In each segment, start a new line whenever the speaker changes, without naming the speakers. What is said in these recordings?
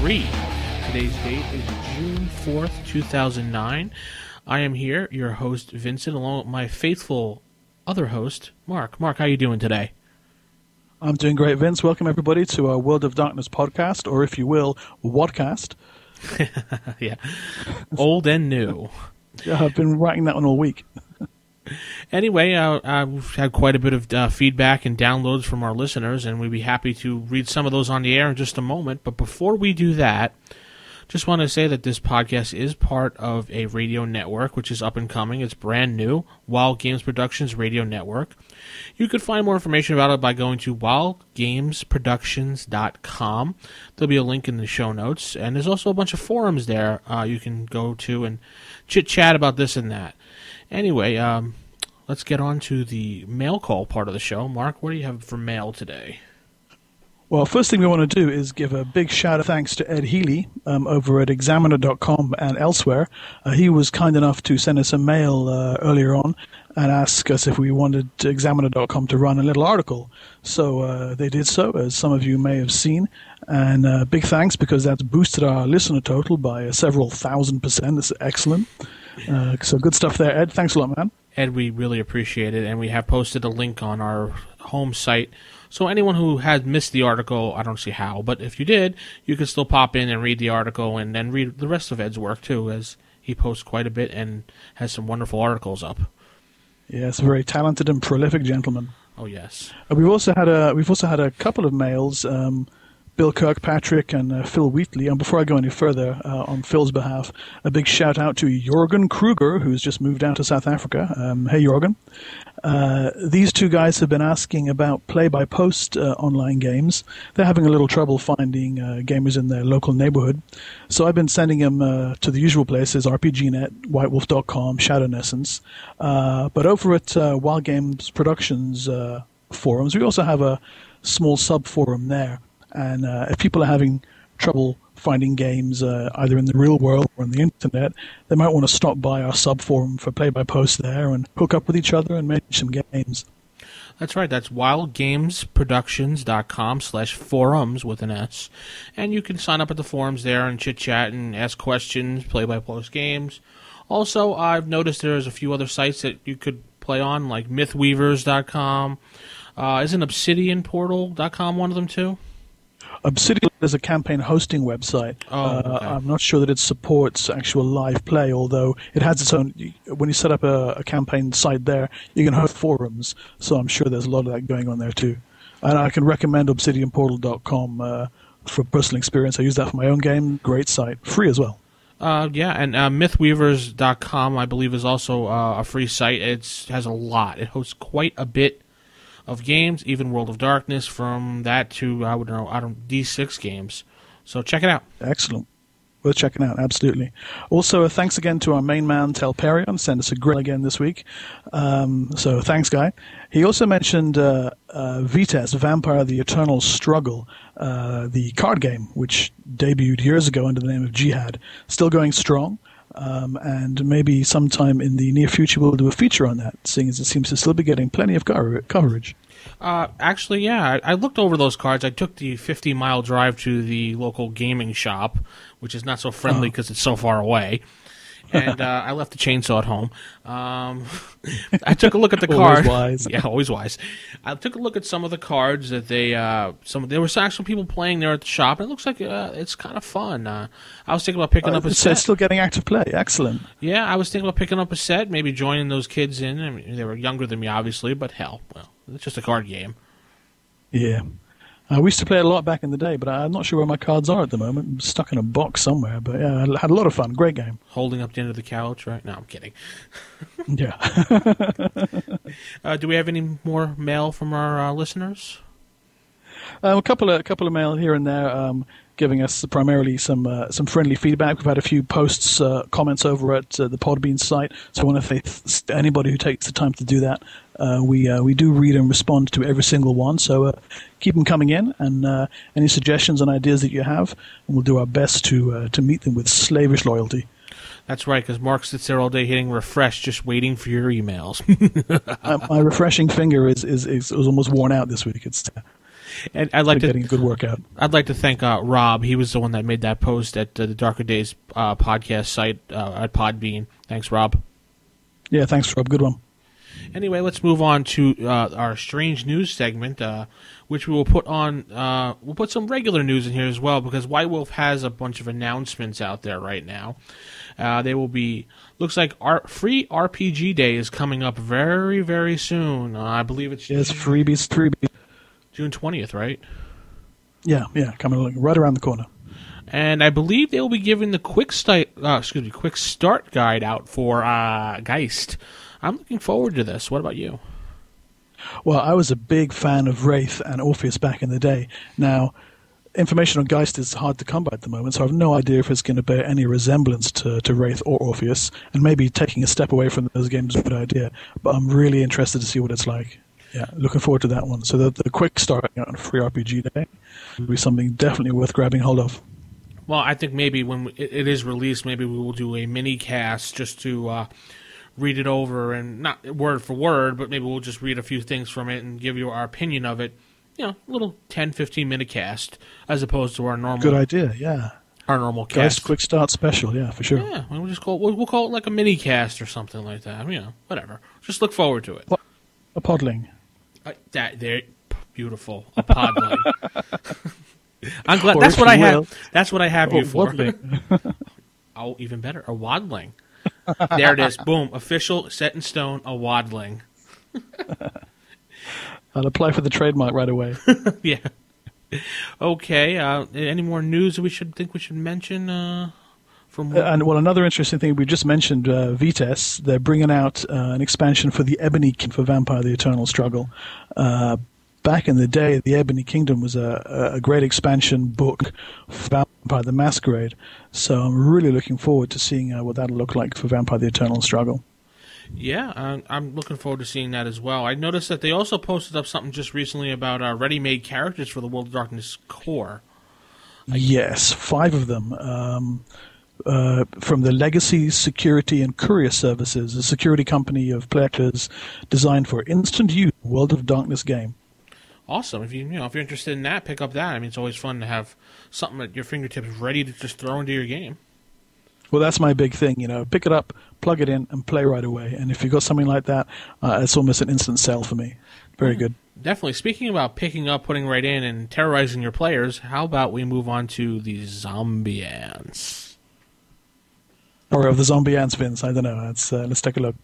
3. Today's date is June 4th, 2009. I am here, your host, Vincent, along with my faithful other host, Mark. Mark, how are you doing today?
I'm doing great, Vince. Welcome, everybody, to our World of Darkness podcast, or if you will, Wadcast.
Yeah, old and new.
Yeah, I've been writing that one all week.
Anyway, I've had quite a bit of feedback and downloads from our listeners, and we'd be happy to read some of those on the air in just a moment. But before we do that, just want to say that this podcast is part of a radio network, which is up and coming. It's brand new, Wild Games Productions Radio Network. You could find more information about it by going to wildgamesproductions.com. There'll be a link in the show notes, and there's also a bunch of forums there you can go to and chit-chat about this and that. Anyway, let's get on to the mail call part of the show. Mark, what do you have for mail today?
Well, first thing we want to do is give a big shout of thanks to Ed Healy over at Examiner.com and elsewhere. He was kind enough to send us a mail earlier on and ask us if we wanted Examiner.com to run a little article. So they did so, as some of you may have seen. And big thanks, because that's boosted our listener total by several thousand%. That's excellent. So good stuff there, Ed. Thanks a lot, man.
Ed, we really appreciate it, and we have posted a link on our home site. So anyone who had missed the article, I don't see how, but if you did, you can still pop in and read the article and then read the rest of Ed's work, too, as he posts quite a bit and has some wonderful articles up.
Yes, a very talented and prolific gentleman.
Oh, yes.
We've also had a couple of mails, Bill Kirkpatrick and Phil Wheatley. And before I go any further, on Phil's behalf, a big shout out to Jorgen Kruger, who's just moved out to South Africa. Hey, Jorgen. These two guys have been asking about play-by-post online games. They're having a little trouble finding gamers in their local neighborhood. So I've been sending them to the usual places, RPGNet, WhiteWolf.com, Shadownescence. But over at Wild Games Productions forums, we also have a small sub-forum there. And if people are having trouble finding games either in the real world or on the internet, they might want to stop by our sub-forum for play-by-post there and hook up with each other and make some games.
That's right. That's wildgamesproductions.com/forums with an S. And you can sign up at the forums there and chit-chat and ask questions, play-by-post games. Also, I've noticed there's a few other sites that you could play on, like mythweavers.com. Isn't obsidianportal.com one of them, too?
Obsidian is a campaign hosting website.
Okay.
I'm not sure that it supports actual live play, although it has its own. When you set up a campaign site there, you can host forums, so I'm sure there's a lot of that going on there too. And I can recommend obsidianportal.com for personal experience. I use that for my own game. Great site. Free as well.
Yeah, and mythweavers.com, I believe, is also a free site. It has a lot. It hosts quite a bit of games, even World of Darkness, from that to, D6 games. So check it out.
Excellent. Worth checking out, absolutely. Also, thanks again to our main man, Telperion. Sent us a grill again this week. So thanks, guy. He also mentioned Vites, Vampire the Eternal Struggle, the card game, which debuted years ago under the name of Jihad. Still going strong. And maybe sometime in the near future we'll do a feature on that, seeing as it seems to still be getting plenty of coverage.
Actually, yeah, I looked over those cards. I took the 50-mile drive to the local gaming shop, which is not so friendly because it's so far away. And I left the chainsaw at home. I took a look at the cards.
Always wise.
Yeah, always wise. I took a look at some of the cards that there were actual people playing there at the shop, and it looks like it's kind of fun. I was thinking about picking up a set.
Still getting active play. Excellent.
Yeah, I was thinking about picking up a set, maybe joining those kids in. I mean, they were younger than me, obviously, but hell, well, it's just a card game.
Yeah. We used to play a lot back in the day, but I'm not sure where my cards are at the moment. I'm stuck in a box somewhere, but yeah, I had a lot of fun. Great game.
Holding up the end of the couch, right? No, I'm kidding.
Yeah.
Do we have any more mail from our listeners?
A couple of mail here and there, giving us primarily some friendly feedback. We've had a few posts, comments over at the Podbean site, so I want to thank anybody who takes the time to do that. We do read and respond to every single one, so keep them coming in, and any suggestions and ideas that you have, and we'll do our best to meet them with slavish loyalty.
That's right, because Mark sits there all day hitting refresh, just waiting for your emails.
My refreshing finger is almost worn out this week. It's
And I'd like
getting a good workout.
I'd like to thank Rob. He was the one that made that post at the Darker Days podcast site at Podbean. Thanks, Rob.
Yeah, thanks, Rob. Good one.
Anyway, let's move on to our strange news segment, which we will put on. We'll put some regular news in here as well, because White Wolf has a bunch of announcements out there right now. They will be. Looks like free RPG Day is coming up very, very soon. I believe it's
freebies.
June 20th, right?
Yeah, coming right around the corner.
And I believe they will be giving the quick start guide out for Geist. I'm looking forward to this. What about you?
Well, I was a big fan of Wraith and Orpheus back in the day. Now, information on Geist is hard to come by at the moment, so I have no idea if it's going to bear any resemblance to Wraith or Orpheus, and maybe taking a step away from those games is a good idea. But I'm really interested to see what it's like. Yeah, looking forward to that one. So the quick start on Free RPG Day will be something definitely worth grabbing hold of.
Well, I think maybe when it is released, maybe we will do a mini cast just to read it over, and not word for word, but maybe we'll just read a few things from it and give you our opinion of it. You know, a little 10-15 minute cast as opposed to our normal.
Good idea, yeah.
Our normal cast.
Geist quick start special, yeah, for sure.
Yeah, we'll call it like a mini cast or something like that. You know, whatever. Just look forward to it.
A podling.
Beautiful. A podling. I'm glad. That's what I have. That's what I have you for. Oh, even better, a waddling. There it is. Boom. Official, set in stone, a waddling.
I'll apply for the trademark right away.
Yeah. Okay. Any more news that we should mention?
Another interesting thing, we just mentioned Vitesse. They're bringing out an expansion for the Ebony Kingdom for Vampire: The Eternal Struggle. Back in the day, the Ebony Kingdom was a great expansion book for Vampire: The Masquerade. So I'm really looking forward to seeing what that'll look like for Vampire: The Eternal Struggle.
Yeah, I'm looking forward to seeing that as well. I noticed that they also posted up something just recently about ready-made characters for the World of Darkness core.
Yes, 5 of them. From the Legacy, Security, and Courier Services, a security company of players designed for instant use World of Darkness game.
Awesome. If you're interested in that, pick up that. I mean, it's always fun to have something at your fingertips ready to just throw into your game.
Well, that's my big thing. Pick it up, plug it in, and play right away. And if you've got something like that, it's almost an instant sell for me. Very good.
Definitely. Speaking about picking up, putting right in, and terrorizing your players, how about we move on to the zombie ants?
Or of the zombie ants, Vince. I don't know. Let's take a look.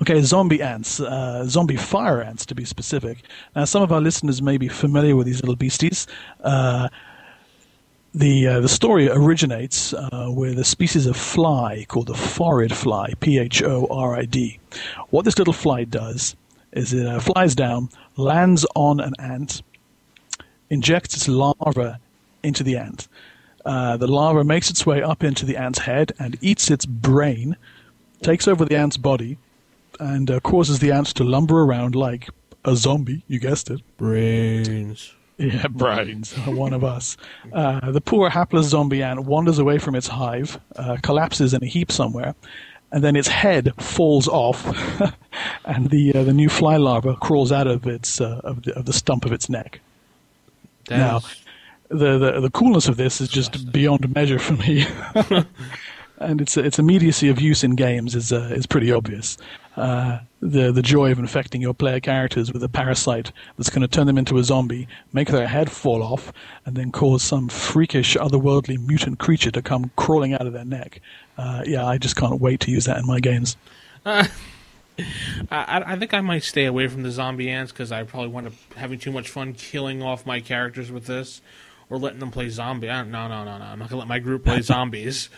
Okay, zombie ants, zombie fire ants to be specific. Now, some of our listeners may be familiar with these little beasties. The story originates with a species of fly called the phorid fly, Phorid. What this little fly does is it flies down, lands on an ant, injects its larva into the ant. The larva makes its way up into the ant's head and eats its brain, takes over the ant's body, and causes the ant to lumber around like a zombie. You guessed it.
Brains.
Yeah, brains. One of us. The poor hapless zombie ant wanders away from its hive, collapses in a heap somewhere, and then its head falls off, and the new fly larva crawls out of its of the stump of its neck. Now, the coolness of this is just beyond measure for me. And its immediacy of use in games is pretty obvious. The joy of infecting your player characters with a parasite that's going to turn them into a zombie, make their head fall off, and then cause some freakish, otherworldly mutant creature to come crawling out of their neck. I just can't wait to use that in my games.
I think I might stay away from the zombie ants because I probably wind up having too much fun killing off my characters with this, or letting them play zombie. No. I'm not going to let my group play zombies.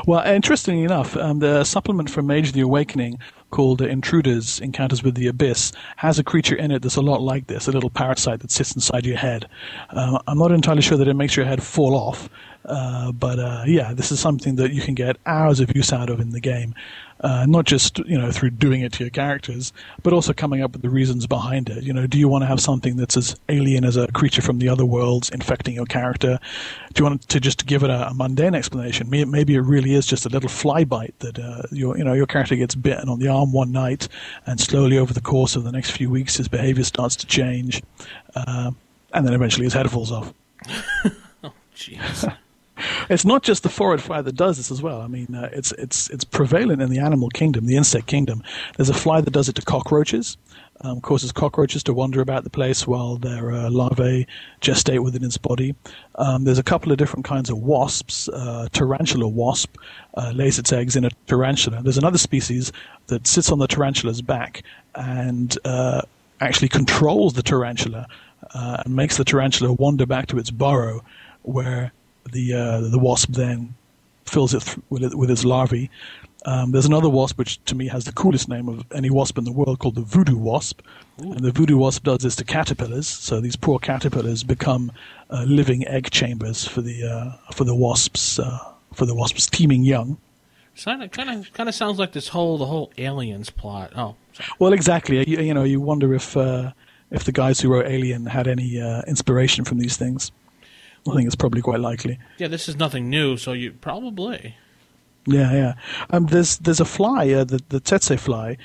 Well, interestingly enough, the supplement for Mage the Awakening called Intruders, Encounters with the Abyss, has a creature in it that's a lot like this, a little parasite that sits inside your head. I'm not entirely sure that it makes your head fall off, but this is something that you can get hours of use out of in the game. Not just through doing it to your characters, but also coming up with the reasons behind it. Do you want to have something that's as alien as a creature from the other worlds infecting your character? Do you want to just give it a mundane explanation? Maybe it really is just a little fly bite that your character gets bitten on the arm calm one night, and slowly over the course of the next few weeks, his behavior starts to change, and then eventually his head falls off.
Oh, jeez.
It's not just the four-eyed fly that does this as well. I mean, it's prevalent in the animal kingdom, the insect kingdom. There's a fly that does it to cockroaches, causes cockroaches to wander about the place while their larvae gestate within its body. There's a couple of different kinds of wasps. Tarantula wasp lays its eggs in a tarantula. There's another species that sits on the tarantula's back and actually controls the tarantula and makes the tarantula wander back to its burrow, where the wasp then fills it with its larvae. There's another wasp which to me has the coolest name of any wasp in the world, called the voodoo wasp. Ooh. And the voodoo wasp does this to caterpillars. So these poor caterpillars become living egg chambers for the wasps' teeming young.
Kind of sounds like the whole Aliens plot. Oh, sorry.
Well, exactly. You wonder if the guys who wrote Alien had any inspiration from these things. I think it's probably quite likely.
Yeah, this is nothing new, so you probably.
Yeah. There's a fly, the tsetse fly,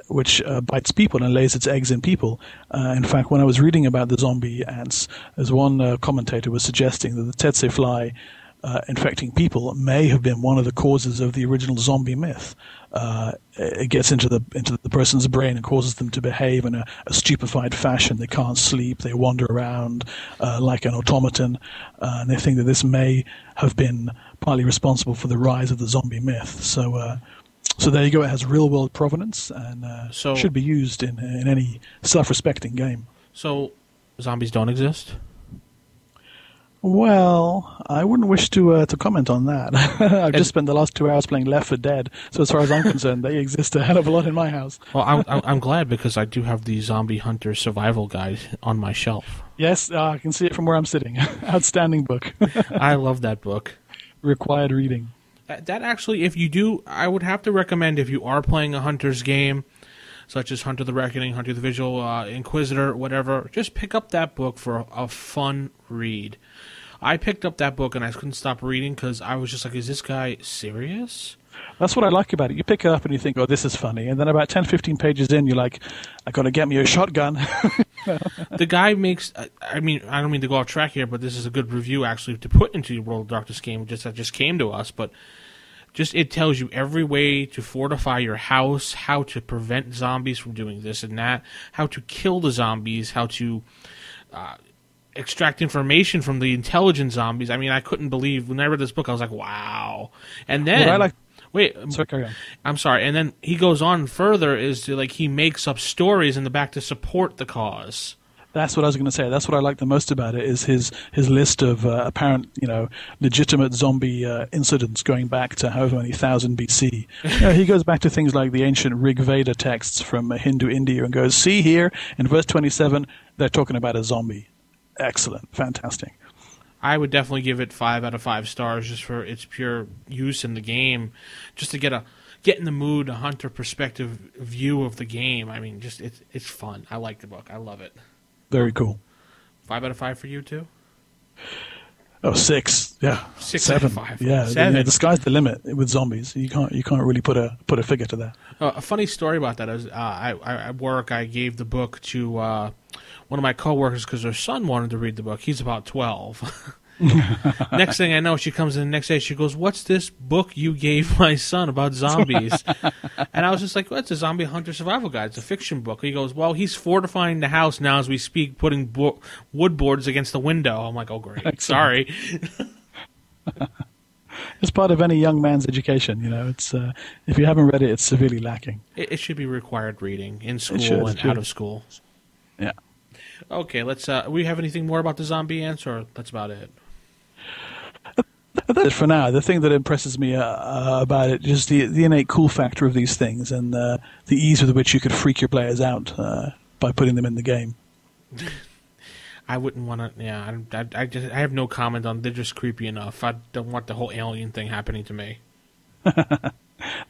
which bites people and lays its eggs in people. In fact, when I was reading about the zombie ants, there's one commentator was suggesting that the tsetse fly infecting people may have been one of the causes of the original zombie myth. It gets into the person's brain and causes them to behave in a stupefied fashion. They can't sleep. They wander around like an automaton, and they think that this may have been partly responsible for the rise of the zombie myth. So there you go. It has real-world provenance and should be used in any self-respecting game.
So zombies don't exist?
Well, I wouldn't wish to comment on that. I've just spent the last 2 hours playing Left 4 Dead, so as far as I'm concerned, they exist a hell of a lot in my house.
Well, I'm glad, because I do have the Zombie Hunter Survival Guide on my shelf.
Yes, I can see it from where I'm sitting. Outstanding book.
I love that book.
Required reading.
That actually, if you do, I would have to recommend, if you are playing a Hunter's game, such as Hunter the Reckoning, Hunter the Vigil, Inquisitor, whatever, just pick up that book for a fun read. I picked up that book and I couldn't stop reading because I was just like, is this guy serious?
That's what I like about it. You pick it up and you think, oh, this is funny. And then about 10, 15 pages in, you're like, I got to get me a shotgun.
The guy makes, I mean, I don't mean to go off track here, but this is a good review actually to put into your World of Darkness game that just came to us. But just it tells you every way to fortify your house, how to prevent zombies from doing this and that, how to kill the zombies, how to extract information from the intelligent zombies. I mean, I couldn't believe when I read this book. I was like, "Wow!" And then,
carry on.
I'm sorry. And then he goes on further is to he makes up stories in the back to support the cause.
That's what I was going to say. That's what I like the most about it is his list of apparent, legitimate zombie incidents going back to however many thousand BC. He goes back to things like the ancient Rig Veda texts from Hindu India and goes, "See here in verse 27, they're talking about a zombie." Excellent. Fantastic.
I would definitely give it 5 out of 5 stars just for its pure use in the game, just to get in the mood, a hunter perspective view of the game. I mean, just it's fun. I like the book. I love it.
Very cool.
5 out of 5 for you too?
Oh, 6. Yeah.
6
7.
out of 5.
Yeah.
7.
The sky's the limit with zombies. You can't really put a figure to that.
A funny story about that is at work I gave the book to one of my coworkers because her son wanted to read the book. He's about 12. Next thing I know, she comes in the next day. She goes, "What's this book you gave my son about zombies?" And I was just like, "Well, it's a Zombie Hunter Survival Guide. It's a fiction book." He goes, "Well, he's fortifying the house now as we speak, putting wood boards against the window." I'm like, "Oh, great.
Excellent.
Sorry."
It's part of any young man's education. It's if you haven't read it, it's severely lacking.
It should be required reading in school and out of school.
Yeah.
Okay, let's. We have anything more about the zombie ants, or that's about it?
That's it for now. The thing that impresses me about it is the innate cool factor of these things and the ease with which you could freak your players out by putting them in the game.
I wouldn't want to. Yeah, I have no comment on. They're just creepy enough. I don't want the whole alien thing happening to me.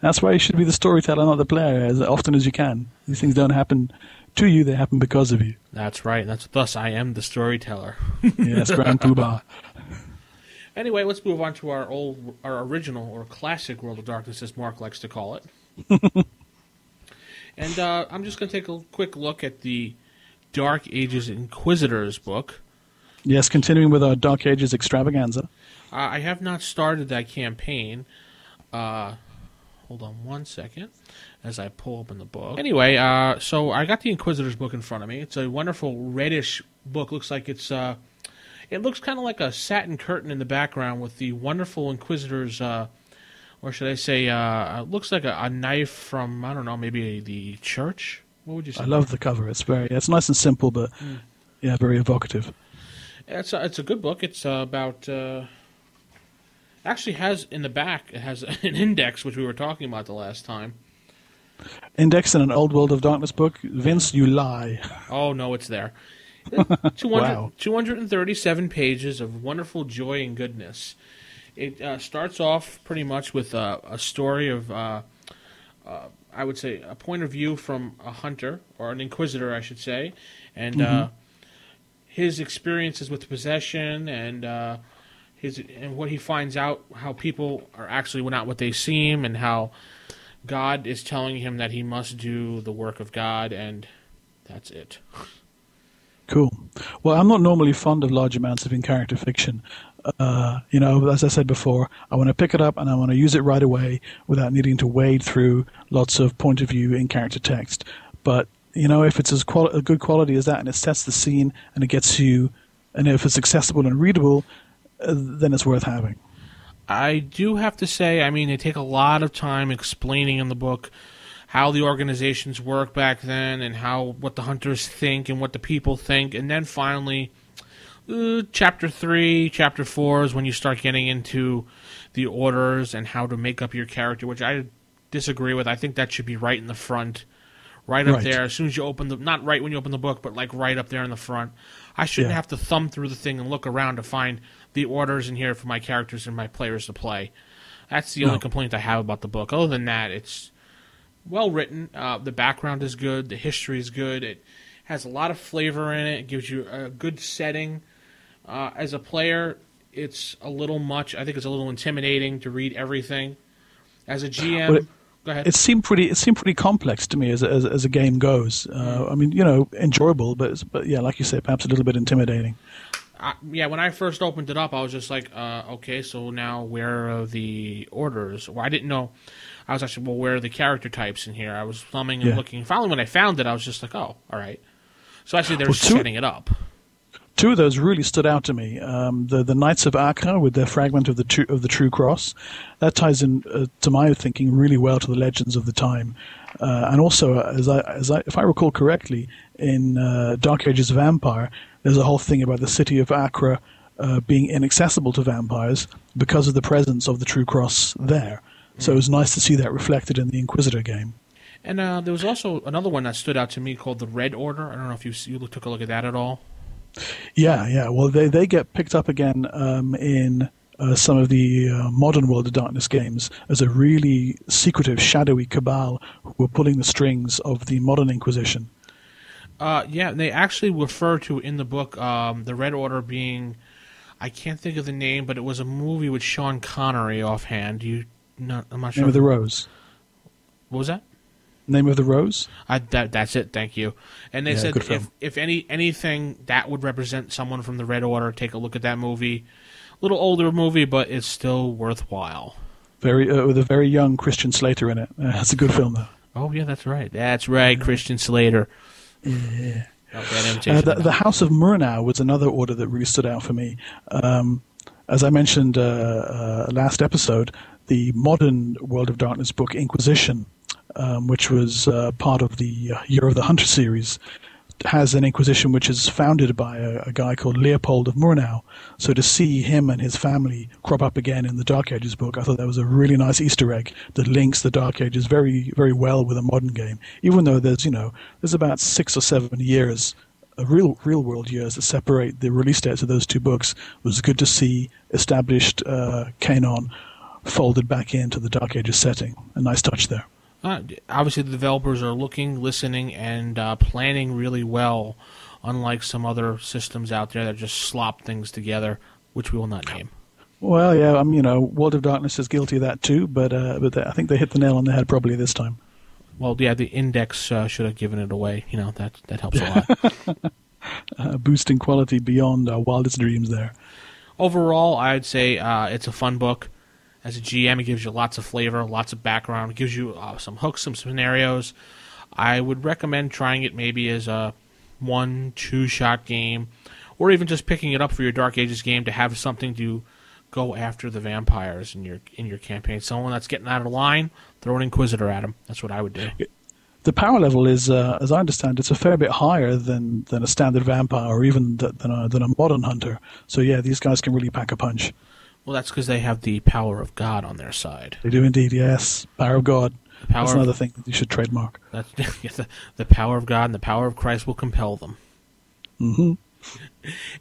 That's why you should be the storyteller, not the player, as often as you can. These things don't happen to you; they happen because of you.
That's right. Thus I am the storyteller.
Yes, Grand Poobah.
Anyway, let's move on to our original or classic World of Darkness, as Mark likes to call it. And I'm just going to take a quick look at the Dark Ages Inquisitors book.
Yes, continuing with our Dark Ages extravaganza.
I have not started that campaign. Hold on one second as I pull open the book. Anyway, so I got the Inquisitors book in front of me. It's a wonderful reddish book. Looks like it's it looks kind of like a satin curtain in the background with the wonderful Inquisitors, or should I say, looks like a knife from, I don't know, maybe the church? What would you say?
I love the cover. It's nice and simple, but yeah, very evocative.
It's a good book. It's about actually has in the back, it has an index, which we were talking about the last time.
Index in an Old World of Darkness book? Vince, you lie.
Oh, no, it's there.
Wow.
237 pages of wonderful joy and goodness. It starts off pretty much with a story of, I would say, a point of view from a hunter, or an inquisitor, I should say, and his experiences with possession and what he finds out, how people are actually not what they seem, and how God is telling him that he must do the work of God, and that's it.
Cool. Well, I'm not normally fond of large amounts of in-character fiction. As I said before, I want to pick it up and I want to use it right away without needing to wade through lots of point of view in-character text. But, if it's as a good quality as that and it sets the scene and it gets you, and if it's accessible and readable, then it's worth having.
I do have to say, they take a lot of time explaining in the book how the organizations work back then and what the hunters think and what the people think. And then finally, Chapter 3, Chapter 4 is when you start getting into the orders and how to make up your character, which I disagree with. I think that should be right in the front, right up there. As soon as you open not right when you open the book, but like right up there in the front. I shouldn't have to thumb through the thing and look around to find the orders in here for my characters and my players to play. That's the only complaint I have about the book. Other than that, it's well written. The background is good. The history is good. It has a lot of flavor in it. It gives you a good setting. As a player, it's a little much. I think it's a little intimidating to read everything. As a GM, go ahead. It
seemed pretty complex to me as a game goes. Enjoyable, but yeah, like you say, perhaps a little bit intimidating.
When I first opened it up, I was just like, okay, so now where are the orders? Well, I didn't know. I was actually, where are the character types in here? I was thumbing and looking. Finally, when I found it, I was just like, oh, all right. So actually, they're setting it up.
Two of those really stood out to me. The Knights of Acre with their fragment of the True Cross, that ties in, to my thinking, really well to the legends of the time. And also, if I recall correctly, in Dark Ages of Empire, there's a whole thing about the city of Acre being inaccessible to vampires because of the presence of the True Cross there. So it was nice to see that reflected in the Inquisitor game.
And there was also another one that stood out to me called the Red Order. I don't know if you took a look at that at all.
Yeah. Well, they get picked up again in some of the modern World of Darkness games as a really secretive, shadowy cabal who were pulling the strings of the modern Inquisition.
They actually refer to in the book the Red Order being, I can't think of the name, but it was a movie with Sean Connery offhand. I'm not sure.
Name of the Rose.
What was that?
Name of the Rose?
That's it, thank you. And they said if anything that would represent someone from the Red Order, take a look at that movie. A little older movie, but it's still worthwhile. With a very young Christian Slater in it. It's a good film, though. Oh, yeah, that's right. That's right, Christian Slater.
Yeah. The House of Murnau was another order that really stood out for me. As I mentioned last episode, the modern World of Darkness book, Inquisition, which was part of the Year of the Hunter series, has an Inquisition which is founded by a guy called Leopold of Murnau. So to see him and his family crop up again in the Dark Ages book, I thought that was a really nice Easter egg that links the Dark Ages very, very well with a modern game. Even though there's about 6 or 7 years, real world years, that separate the release dates of those two books. It was good to see established canon folded back into the Dark Ages setting. A nice touch there.
Obviously, the developers are looking, listening, and planning really well, unlike some other systems out there that just slop things together, which we will not name.
Well, yeah, World of Darkness is guilty of that too, but I think they hit the nail on the head probably this time.
Well, yeah, the index should have given it away. That helps a lot.
Boosting quality beyond our wildest dreams there.
Overall, I'd say it's a fun book. As a GM, it gives you lots of flavor, lots of background. It gives you some hooks, some scenarios. I would recommend trying it maybe as a 1-2 shot game, or even just picking it up for your Dark Ages game to have something to go after the vampires in your campaign. Someone that's getting out of line, throw an Inquisitor at them. That's what I would do.
The power level is, as I understand, it's a fair bit higher than a standard vampire, or even than a modern hunter. So yeah, these guys can really pack a punch.
Well, that's because they have the power of God on their side.
They do indeed, yes. Power of God. That's another thing that you should trademark.
The power of God and the power of Christ will compel them.
Mm-hmm.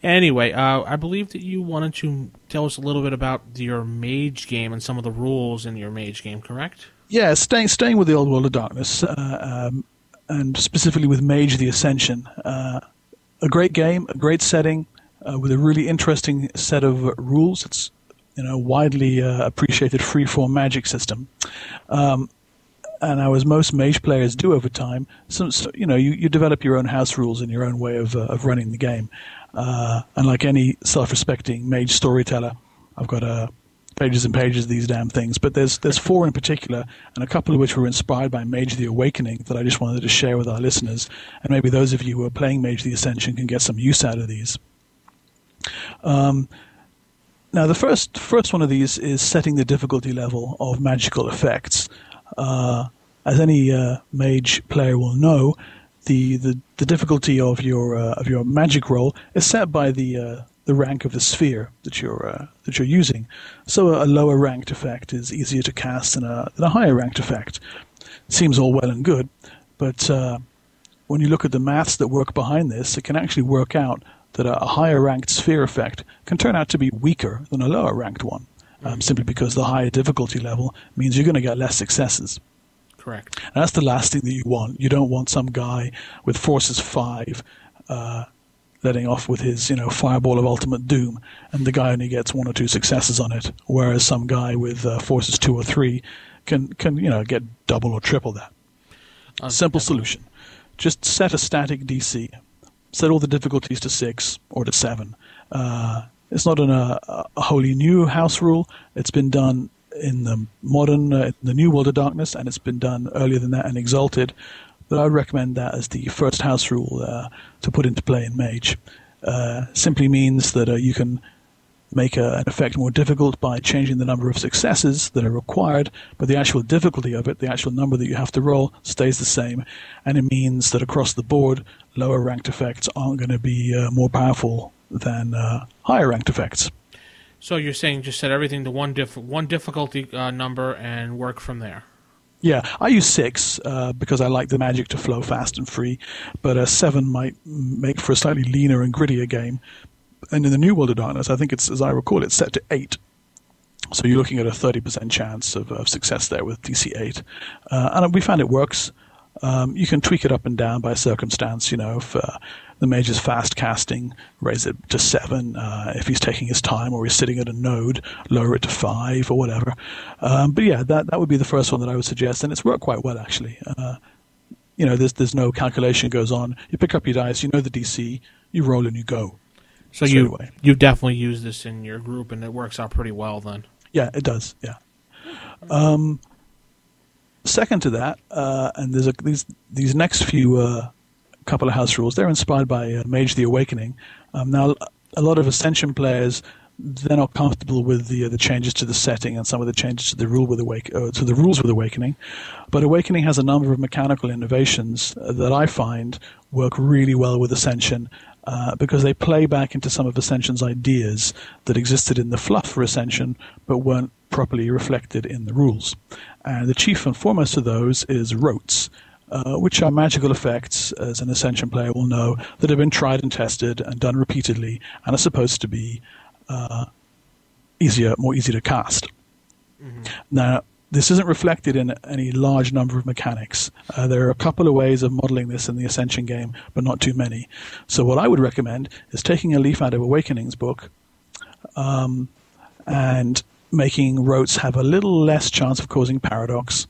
Anyway, I believe that you wanted to tell us a little bit about your mage game and some of the rules in your mage game, correct?
Yeah, staying with the Old World of Darkness, and specifically with Mage the Ascension. A great game, a great setting, with a really interesting set of rules. It's widely appreciated freeform magic system. And as most mage players do over time, you develop your own house rules and your own way of running the game. And like any self-respecting mage storyteller, I've got pages and pages of these damn things. But there's 4 in particular, and a couple of which were inspired by Mage the Awakening that I just wanted to share with our listeners. And maybe those of you who are playing Mage the Ascension can get some use out of these. Now, the first one of these is setting the difficulty level of magical effects. As any mage player will know, the difficulty of your magic roll is set by the rank of the sphere that you're using. So a lower ranked effect is easier to cast than a higher ranked effect. It seems all well and good, but when you look at the maths that work behind this, it can actually work out that a higher ranked sphere effect can turn out to be weaker than a lower ranked one, simply because the higher difficulty level means you're going to get less successes.
Correct.
And that's the last thing that you want. You don't want some guy with Forces 5 letting off with his Fireball of Ultimate Doom, and the guy only gets 1 or 2 successes on it, whereas some guy with Forces 2 or 3 can get double or triple that. Simple solution. Just set a static DC. Set all the difficulties to 6 or to 7. It's not a wholly new house rule. It's been done in the the New World of Darkness, and it's been done earlier than that in Exalted. But I would recommend that as the first house rule to put into play in Mage. Simply means that you can make an effect more difficult by changing the number of successes that are required, but the actual difficulty of it, the actual number that you have to roll, stays the same. And it means that across the board, lower ranked effects aren't going to be more powerful than higher ranked effects.
So you're saying just set everything to one difficulty number and work from there?
Yeah, I use 6 because I like the magic to flow fast and free, but 7 might make for a slightly leaner and grittier game. And in the New World of Darkness, I think it's, as I recall, it's set to 8. So you're looking at a 30% chance of success there with DC 8. And we found it works. You can tweak it up and down by circumstance. If the mage is fast casting, raise it to 7. If he's taking his time or he's sitting at a node, lower it to 5 or whatever. But yeah, that would be the first one that I would suggest, and it's worked quite well actually. There's no calculation goes on. You pick up your dice, you know the DC, you roll and you go.
So you definitely use this in your group, and it works out pretty well then.
Yeah, it does. Yeah. Second to that, and there's these next few couple of house rules. They're inspired by Mage the Awakening. Now, a lot of Ascension players, they're not comfortable with the changes to the setting and some of the changes to the rules with Awakening. But Awakening has a number of mechanical innovations that I find work really well with Ascension. Because they play back into some of Ascension's ideas that existed in the fluff for Ascension, but weren't properly reflected in the rules. And the chief and foremost of those is rotes, which are magical effects, as an Ascension player will know, that have been tried and tested and done repeatedly, and are supposed to be more easy to cast. Mm-hmm. Now, this isn't reflected in any large number of mechanics. There are a couple of ways of modeling this in the Ascension game, but not too many. So what I would recommend is taking a leaf out of Awakening's book and making rotes have a little less chance of causing paradox,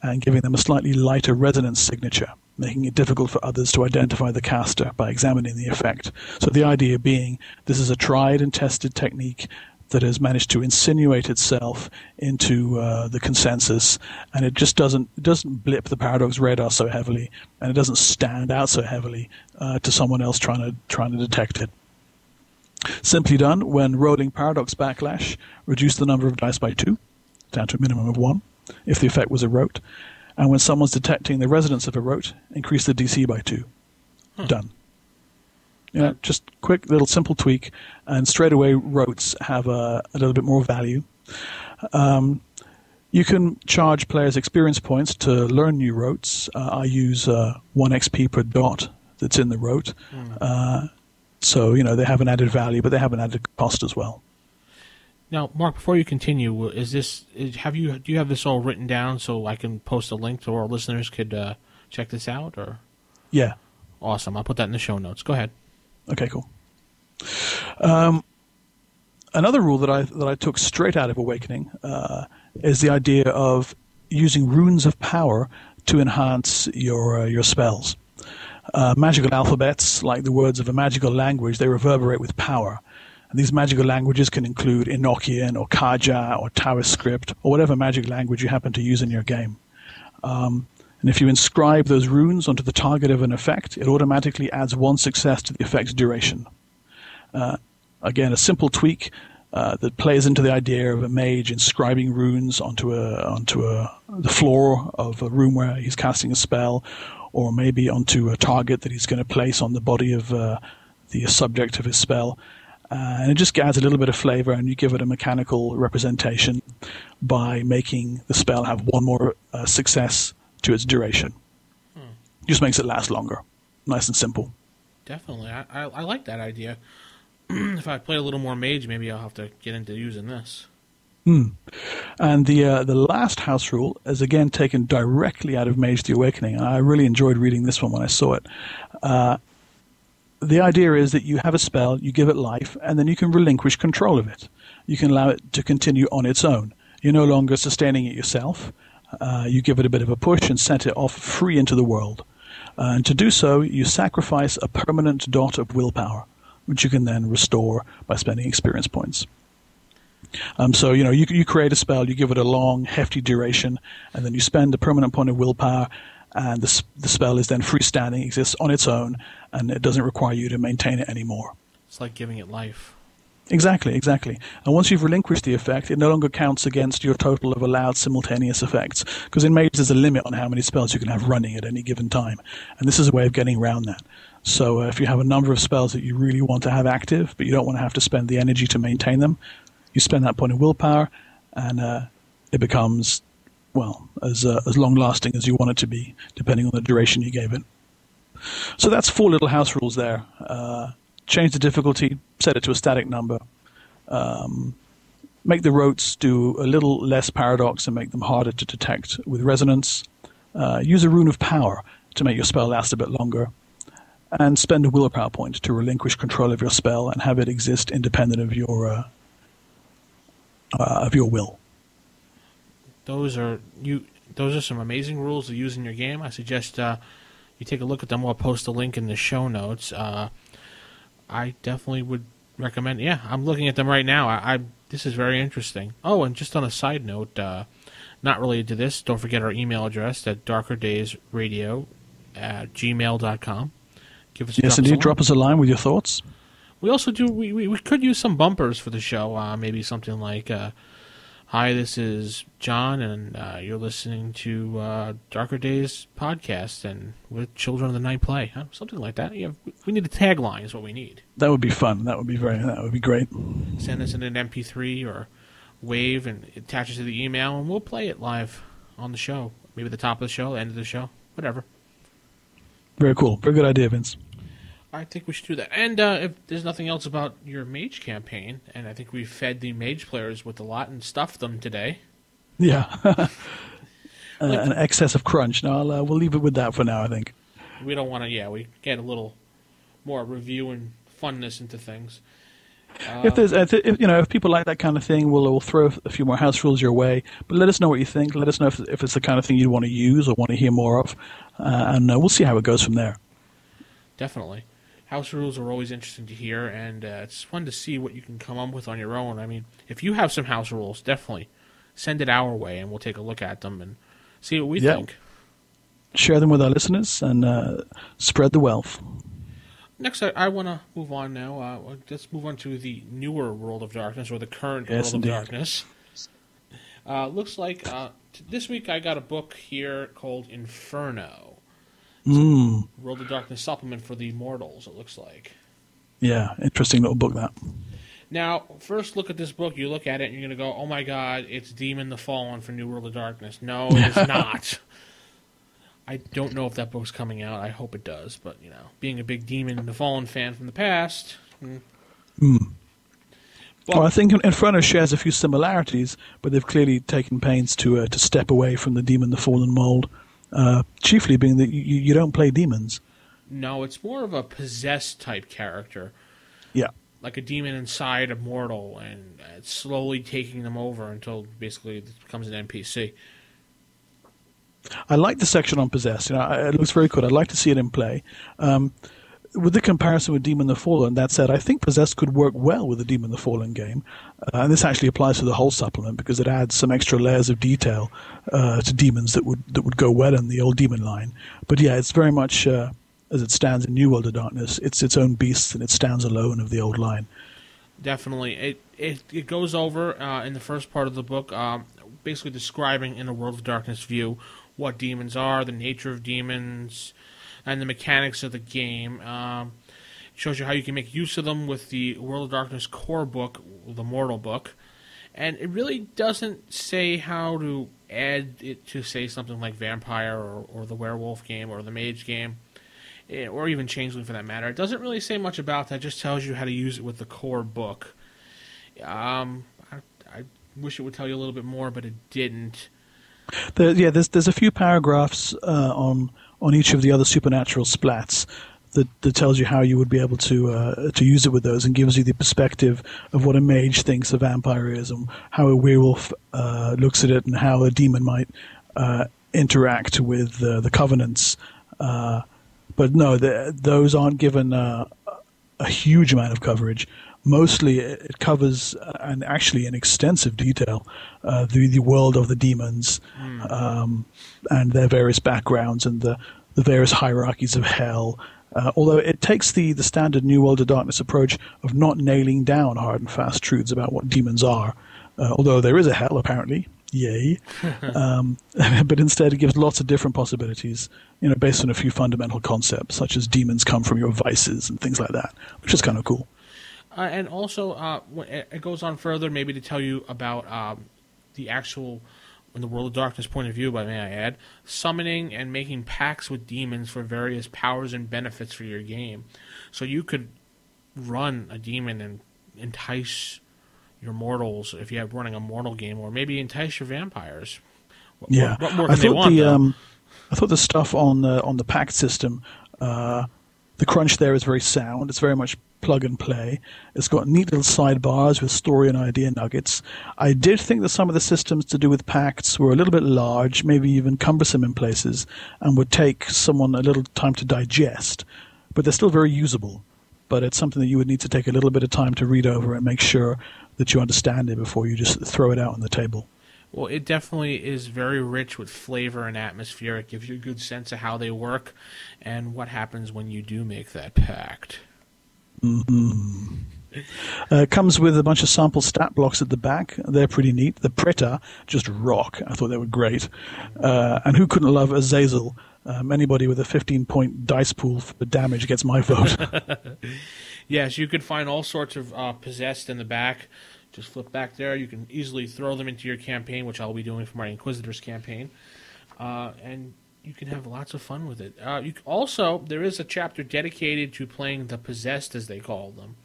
and giving them a slightly lighter resonance signature, making it difficult for others to identify the caster by examining the effect. So the idea being this is a tried and tested technique that has managed to insinuate itself into the consensus, and it just doesn't blip the Paradox radar so heavily, and it doesn't stand out so heavily to someone else trying to detect it. Simply done, when rolling Paradox Backlash, reduce the number of dice by 2, down to a minimum of 1, if the effect was a rote, and when someone's detecting the resonance of a rote, increase the DC by 2. Done. Yeah, just quick little simple tweak, and straight away rotes have a little bit more value. You can charge players experience points to learn new rotes. I use 1 XP per dot that's in the rote. So, they have an added value, but they have an added cost as well.
Now, Mark, before you continue, do you have this all written down so I can post a link so our listeners could check this out? Or
yeah,
awesome. I'll put that in the show notes. Go ahead.
Okay, cool. Another rule that I took straight out of Awakening is the idea of using runes of power to enhance your spells. Magical alphabets, like the words of a magical language, they reverberate with power. And these magical languages can include Enochian or Kaja or Taoist script or whatever magic language you happen to use in your game. And if you inscribe those runes onto the target of an effect, it automatically adds 1 success to the effect's duration. Again, a simple tweak that plays into the idea of a mage inscribing runes onto the floor of a room where he's casting a spell, or maybe onto a target that he's going to place on the body of the subject of his spell. And it just adds a little bit of flavor, and you give it a mechanical representation by making the spell have 1 more success to its duration. Just makes it last longer. Nice and simple.
Definitely. I like that idea. If I play a little more mage, maybe I'll have to get into using this.
And the last house rule is again taken directly out of Mage the Awakening, and I really enjoyed reading this one when I saw it. The idea is that you have a spell, you give it life, and then you can relinquish control of it. You can allow it to continue on its own. You're no longer sustaining it yourself. You give it a bit of a push and set it off free into the world. And to do so, you sacrifice a permanent dot of willpower, which you can then restore by spending experience points. So, you create a spell, you give it a long, hefty duration, and then you spend a permanent point of willpower, and the spell is then freestanding, exists on its own, and it doesn't require you to maintain it anymore.
It's like giving it life.
Exactly. And once you've relinquished the effect, it no longer counts against your total of allowed simultaneous effects, because in Mage there's a limit on how many spells you can have running at any given time, and this is a way of getting around that. So if you have a number of spells that you really want to have active, but you don't want to have to spend the energy to maintain them, you spend that point of willpower, and it becomes, as long-lasting as you want it to be, depending on the duration you gave it. So that's 4 little house rules there. Change the difficulty, set it to a static number, make the rotes do a little less paradox and make them harder to detect with resonance, use a rune of power to make your spell last a bit longer, and spend a willpower point to relinquish control of your spell and have it exist independent of your will.
Those are some amazing rules to use in your game. I suggest you take a look at them. I'll post a link in the show notes. I definitely would recommend. Yeah, I'm looking at them right now. This is very interesting. Oh, and just on a side note, not related to this, don't forget our email address at darkerdaysradio@gmail.com. Give us
drop us a line with your thoughts.
We also do. We could use some bumpers for the show. Maybe something like, "Hi, this is John, and you're listening to Darker Days podcast, and with Children of the Night play." Something like that. Yeah, we need a tagline. Is what we need.
That would be fun. That would be great.
Send us in an MP3 or WAV and attach it to the email, and we'll play it live on the show. Maybe at the top of the show, end of the show, whatever.
Very cool. Very good idea, Vince.
I think we should do that. And if there's nothing else about your Mage campaign, and I think we fed the Mage players with a lot and stuffed them today.
Yeah. An excess of crunch. No, we'll leave it with that for now, I think.
We don't want to, we get a little more review and funness into things.
If people like that kind of thing, we'll throw a few more house rules your way. But let us know what you think. Let us know if it's the kind of thing you want to use or want to hear more of, and we'll see how it goes from there.
Definitely. House rules are always interesting to hear, and it's fun to see what you can come up with on your own. I mean, if you have some house rules, definitely send it our way, and we'll take a look at them and see what we think.
Share them with our listeners and spread the wealth.
Next, I want to move on now. Let's move on to the newer World of Darkness, or the current World of Darkness. Looks like this week I got a book here called Inferno. World of Darkness supplement for the Immortals, it looks like.
Yeah, interesting little book, that.
Now, first look at this book, you look at it, and you're going to go, oh my god, it's Demon the Fallen for New World of Darkness. No, it is not. I don't know if that book's coming out. I hope it does, but, being a big Demon the Fallen fan from the past...
Well, I think Inferno shares a few similarities, but they've clearly taken pains to step away from the Demon the Fallen mold. Chiefly being that you don't play demons.
No, it's more of a possessed type character.
Yeah.
Like a demon inside a mortal, and it's slowly taking them over until basically it becomes an NPC.
I like the section on possessed. It looks very good. I'd like to see it in play. With the comparison with Demon the Fallen, that said, I think Possessed could work well with the Demon the Fallen game. And this actually applies to the whole supplement because it adds some extra layers of detail to demons that would go well in the old demon line. But yeah, it's very much, as it stands in New World of Darkness, it's its own beast and it stands alone of the old line.
Definitely. It goes over in the first part of the book, basically describing in a World of Darkness view what demons are, the nature of demons, and the mechanics of the game. It shows you how you can make use of them with the World of Darkness core book, the Mortal book. And it really doesn't say how to add it to, say, something like Vampire or the Werewolf game or the Mage game, or even Changeling for that matter. It doesn't really say much about that. It just tells you how to use it with the core book. I wish it would tell you a little bit more, but it didn't.
There's a few paragraphs on each of the other supernatural splats that tells you how you would be able to use it with those, and gives you the perspective of what a mage thinks a vampire is, and how a werewolf looks at it, and how a demon might interact with the covenants. But no, those aren't given a huge amount of coverage. Mostly it covers, and actually in extensive detail, the world of the demons and their various backgrounds and the various hierarchies of hell. Although it takes the standard New World of Darkness approach of not nailing down hard and fast truths about what demons are. Although there is a hell, apparently. Yay. But instead it gives lots of different possibilities, based on a few fundamental concepts, such as demons come from your vices and things like that, which is kind of cool.
And also, it goes on further, maybe to tell you about the actual, in the World of Darkness point of view, but may I add, summoning and making pacts with demons for various powers and benefits for your game. So you could run a demon and entice your mortals if you're running a mortal game, or maybe entice your vampires. What more can they want?
I thought the stuff on the pact system, the crunch there is very sound. It's very much plug and play. It's got neat little sidebars with story and idea nuggets. I did think that some of the systems to do with pacts were a little bit large, maybe even cumbersome in places, and would take someone a little time to digest. But they're still very usable. But it's something that you would need to take a little bit of time to read over and make sure that you understand it before you just throw it out on the table.
Well, it definitely is very rich with flavor and atmosphere. It gives you a good sense of how they work and what happens when you do make that pact.
It comes with a bunch of sample stat blocks at the back. They're pretty neat. The Preta just rock. I thought they were great. And who couldn't love Azazel? Anybody with a 15-point dice pool for damage gets my vote.
Yes, you could find all sorts of possessed in the back. Just flip back there. You can easily throw them into your campaign, which I'll be doing for my Inquisitors campaign. And you can have lots of fun with it. Also, there is a chapter dedicated to playing the possessed, as they call them.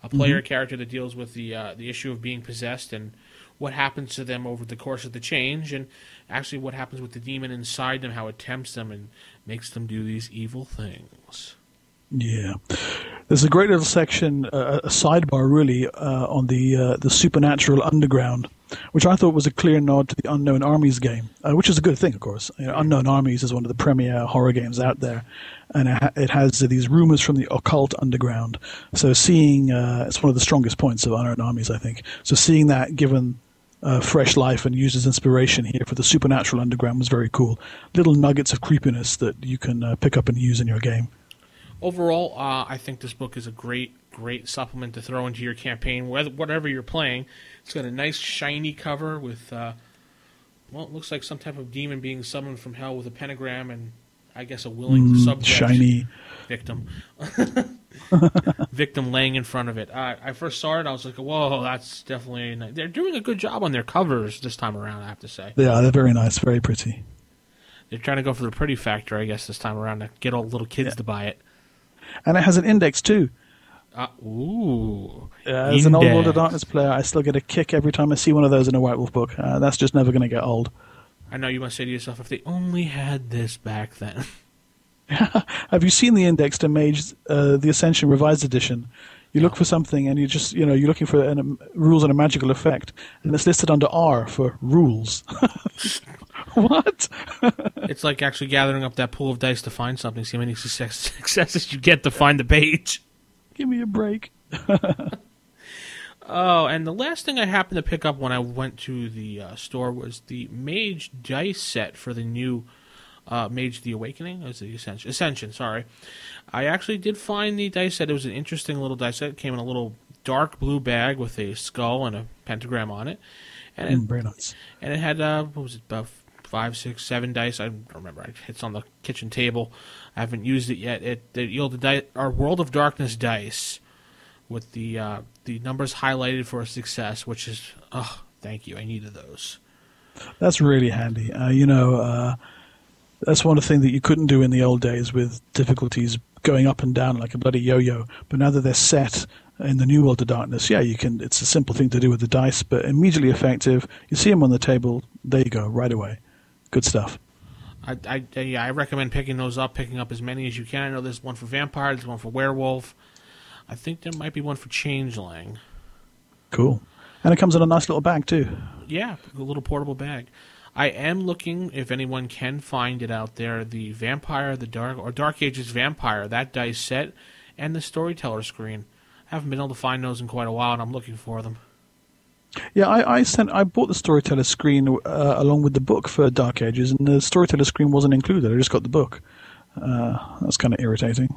A player character that deals with the issue of being possessed and what happens to them over the course of the change, and actually what happens with the demon inside them, how it tempts them and makes them do these evil things.
Yeah. There's a great little section, a sidebar really, on the Supernatural Underground, which I thought was a clear nod to the Unknown Armies game, which is a good thing, of course. Unknown Armies is one of the premier horror games out there, and it has these rumors from the occult underground. So seeing, it's one of the strongest points of Unknown Armies, I think. So seeing that given fresh life and used as inspiration here for the Supernatural Underground was very cool. Little nuggets of creepiness that you can pick up and use in your game.
Overall, I think this book is a great supplement to throw into your campaign, whatever you're playing. It's got a nice shiny cover with, it looks like some type of demon being summoned from hell with a pentagram and, I guess, a willing subject.
Shiny.
Victim. Victim laying in front of it. I first saw it, I was like, whoa, that's definitely nice. They're doing a good job on their covers this time around, I have to say.
Yeah, they're very nice, very pretty.
They're trying to go for the pretty factor, I guess, this time around to get all the little kids to buy it.
And it has an index, too. As an Old World of Darkness player, I still get a kick every time I see one of those in a White Wolf book. That's just never going to get old.
I know you must say to yourself, if they only had this back then.
Have you seen the index to Mage, the Ascension Revised Edition? You look for something, and you're looking for rules and a magical effect, and it's listed under R for rules. What?
It's like actually gathering up that pool of dice to find something. See how many successes you get to find the page.
Give me a break.
Oh, and the last thing I happened to pick up when I went to the store was the Mage dice set for the new Mage the Awakening. It was the Ascension, sorry. I actually did find the dice set. It was an interesting little dice set. It came in a little dark blue bag with a skull and a pentagram on it. And
very nice.
And it had, about 5, 6, 7 dice. I don't remember. It's on the kitchen table. I haven't used it yet. It yielded our World of Darkness dice with the numbers highlighted for a success, which is, thank you. I needed those.
That's really handy. That's one of the things that you couldn't do in the old days with difficulties going up and down like a bloody yo-yo. But now that they're set in the new World of Darkness, you can. It's a simple thing to do with the dice, but immediately effective. You see them on the table, there you go, right away. Good stuff.
I recommend picking those up, picking up as many as you can. I know there's one for Vampire, there's one for Werewolf. I think there might be one for Changeling.
Cool. And it comes in a nice little bag, too.
Yeah, a little portable bag. I am looking, if anyone can find it out there, the Vampire, Dark Ages Vampire, that dice set, and the Storyteller screen. I haven't been able to find those in quite a while, and I'm looking for them.
Yeah, I bought the Storyteller screen along with the book for Dark Ages, and the Storyteller screen wasn't included. I just got the book. That's kind of irritating.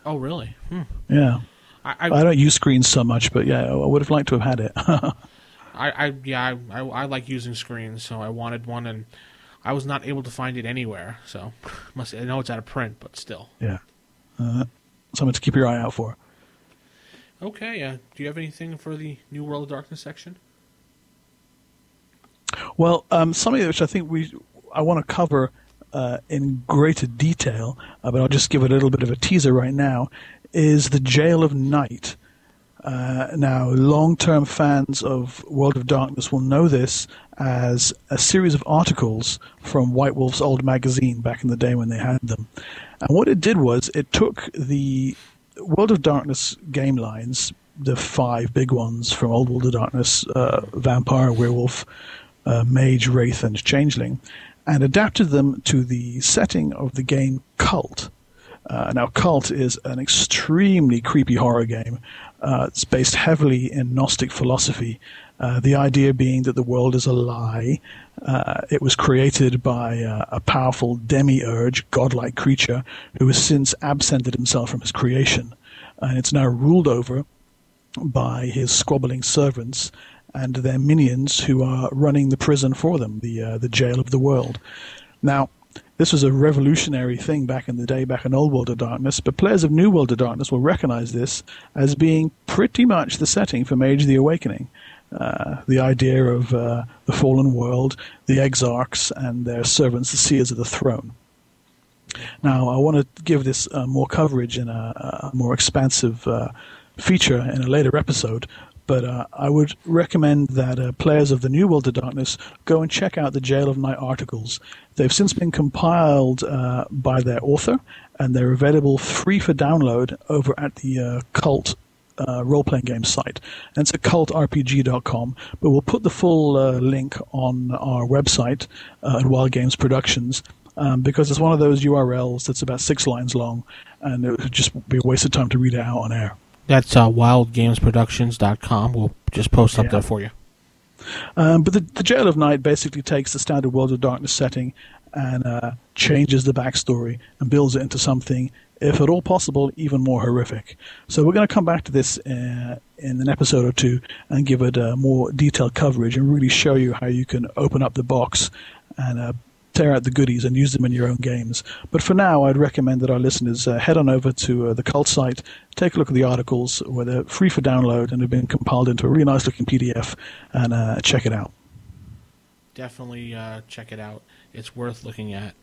Oh, really?
Yeah. I don't use screens so much, but yeah, I would have liked to have had it.
I like using screens, so I wanted one, and I was not able to find it anywhere. So I know it's out of print, but still.
Yeah. Something to keep your eye out for.
Okay. Do you have anything for the New World of Darkness section?
Well, something which I think I want to cover in greater detail, but I'll just give it a little bit of a teaser right now, is the Jail of Night. Now, long-term fans of World of Darkness will know this as a series of articles from White Wolf's old magazine back in the day when they had them. And what it did was it took the World of Darkness game lines, the 5 big ones from Old World of Darkness, Vampire, Werewolf, Mage, Wraith, and Changeling, and adapted them to the setting of the game Cult. Now, Cult is an extremely creepy horror game. It's based heavily in Gnostic philosophy, the idea being that the world is a lie. It was created by a powerful demiurge, godlike creature, who has since absented himself from his creation. And it's now ruled over by his squabbling servants and their minions who are running the prison for them, the jail of the world. Now, this was a revolutionary thing back in the day, back in Old World of Darkness, but players of New World of Darkness will recognize this as being pretty much the setting for Mage the Awakening. The idea of the fallen world, the exarchs, and their servants, the seers of the throne. Now, I want to give this more coverage in a more expansive feature in a later episode, But I would recommend that players of the New World of Darkness go and check out the Jail of Night articles. They've since been compiled by their author, and they're available free for download over at the Cult role-playing game site. And it's at cultrpg.com, but we'll put the full link on our website at Wild Games Productions, because it's one of those URLs that's about 6 lines long, and it would just be a waste of time to read it out on air.
That's wildgamesproductions.com. We'll just post up there for you.
But the Jail of Night basically takes the standard World of Darkness setting and changes the backstory and builds it into something, if at all possible, even more horrific. So we're going to come back to this in an episode or two and give it more detailed coverage and really show you how you can open up the box and tear out the goodies and use them in your own games. But for now, I'd recommend that our listeners head on over to the Cult site, take a look at the articles, where they're free for download and have been compiled into a really nice-looking PDF, and check it out.
Definitely check it out. It's worth looking at.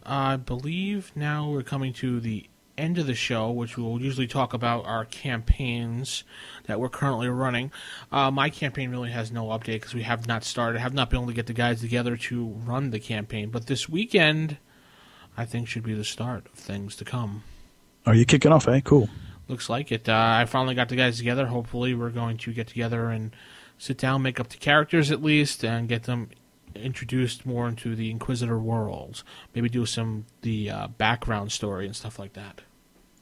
I believe now we're coming to the end of the show, which we'll usually talk about our campaigns that we're currently running. My campaign really has no update because we have not started. I have not been able to get the guys together to run the campaign. But this weekend, I think, should be the start of things to come.
Are you kicking off, eh? Cool.
Looks like it. I finally got the guys together. Hopefully we're going to get together and sit down, make up the characters at least, and get them introduced more into the Inquisitor world. Maybe do the background story and stuff like that.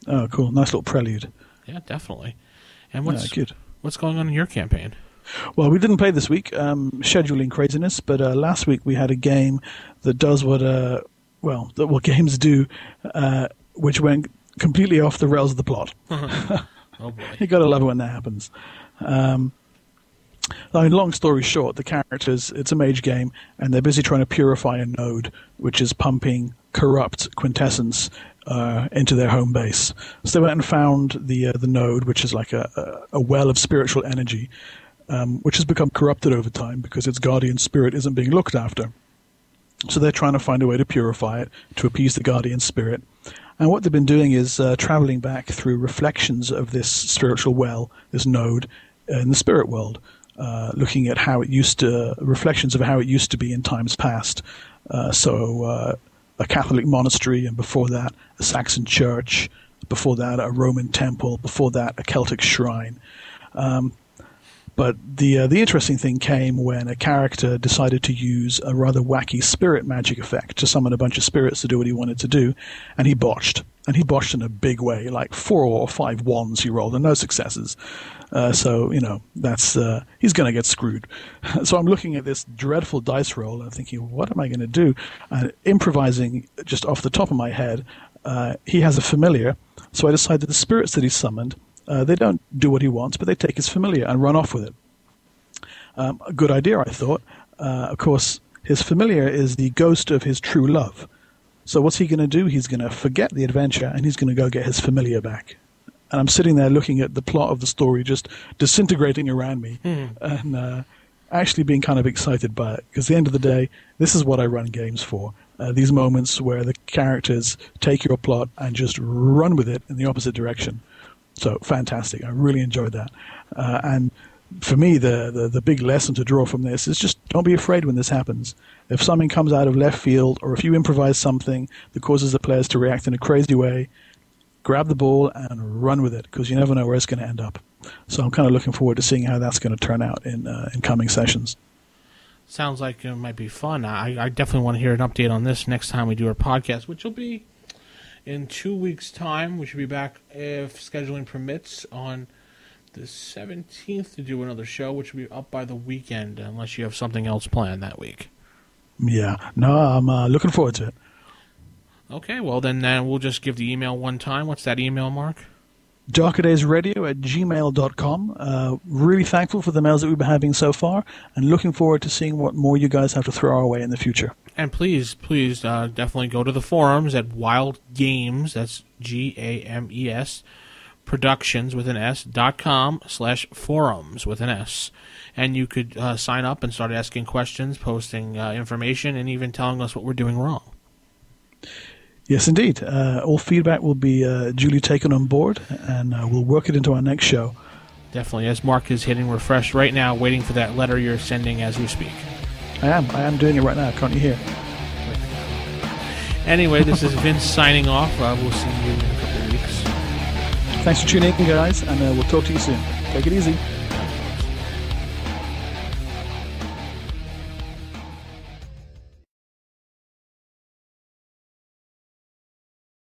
Oh, cool. Nice little prelude.
Yeah, definitely. And what's
good.
What's going on in your campaign?
Well, we didn't play this week, scheduling craziness, but last week we had a game that does what games do, which went completely off the rails of the plot.
Oh boy.
You got to love it when that happens. Long story short, the characters, it's a mage game, and they're busy trying to purify a node, which is pumping corrupt quintessence into their home base. So they went and found the node, which is like a well of spiritual energy, which has become corrupted over time because its guardian spirit isn't being looked after. So they're trying to find a way to purify it, to appease the guardian spirit. And what they've been doing is traveling back through reflections of this spiritual well, this node, in the spirit world. Looking at reflections of how it used to be in times past. So a Catholic monastery, and before that a Saxon church, before that a Roman temple, before that a Celtic shrine. But the interesting thing came when a character decided to use a rather wacky spirit magic effect to summon a bunch of spirits to do what he wanted to do, and he botched. And he botched in a big way, like 4 or 5 ones he rolled and no successes. So, that's he's going to get screwed. So I'm looking at this dreadful dice roll and thinking, what am I going to do? And improvising just off the top of my head, he has a familiar. So I decided the spirits that he summoned, they don't do what he wants, but they take his familiar and run off with it. A good idea, I thought. Of course, his familiar is the ghost of his true love. So what's he going to do? He's going to forget the adventure, and he's going to go get his familiar back. And I'm sitting there looking at the plot of the story just disintegrating around me, and actually being kind of excited by it. Because at the end of the day, this is what I run games for. These moments where the characters take your plot and just run with it in the opposite direction. So fantastic. I really enjoyed that. And for me, the big lesson to draw from this is just don't be afraid when this happens. If something comes out of left field, or if you improvise something that causes the players to react in a crazy way, grab the ball and run with it, because you never know where it's going to end up. So I'm kind of looking forward to seeing how that's going to turn out in coming sessions.
Sounds like it might be fun. I definitely want to hear an update on this next time we do our podcast, which will be in 2 weeks' time. We should be back, if scheduling permits, on the 17th to do another show, which will be up by the weekend, unless you have something else planned that week.
Yeah. No, I'm looking forward to it.
Okay, well then we'll just give the email one time. What's that email, Mark? darkerdaysradio@gmail.com. Really thankful for the mails that we've been having so far, and looking forward to seeing what more you guys have to throw our way in the future. And please, definitely go to the forums at Wild Games, that's GAMES, Productions with an S.com/forums with an S. And you could sign up and start asking questions, posting information, and even telling us what we're doing wrong.
Yes, indeed. All feedback will be duly taken on board, and we'll work it into our next show.
definitely. As Mark is hitting refresh right now, waiting for that letter you're sending as we speak.
I am doing it right now. Can't you hear?
Anyway, this is Vince signing off. We'll see you in a couple of weeks.
Thanks for tuning in, guys, and we'll talk to you soon. Take it easy.